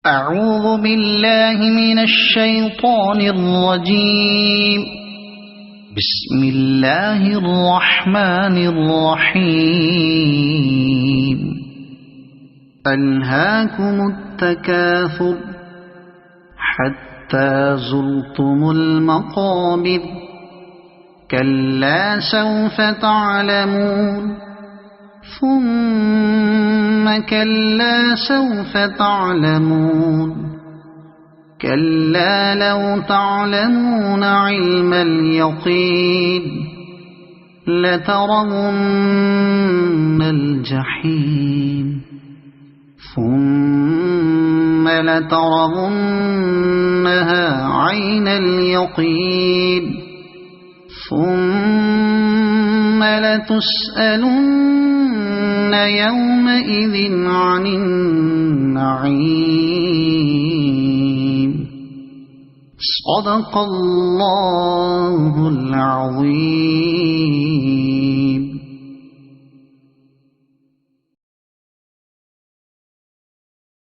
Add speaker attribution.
Speaker 1: أعوذ بالله من الشيطان الرجيم. بسم الله الرحمن الرحيم. ألهاكم التكاثر حتى زرتم المقابر كلا سوف تعلمون ثم كلا سوف تعلمون كلا لو تعلمون علم اليقين لترون الجحيم ثم لترونها عين اليقين ثم لتسألن يومئذ عن النعيم. صدق الله العظيم.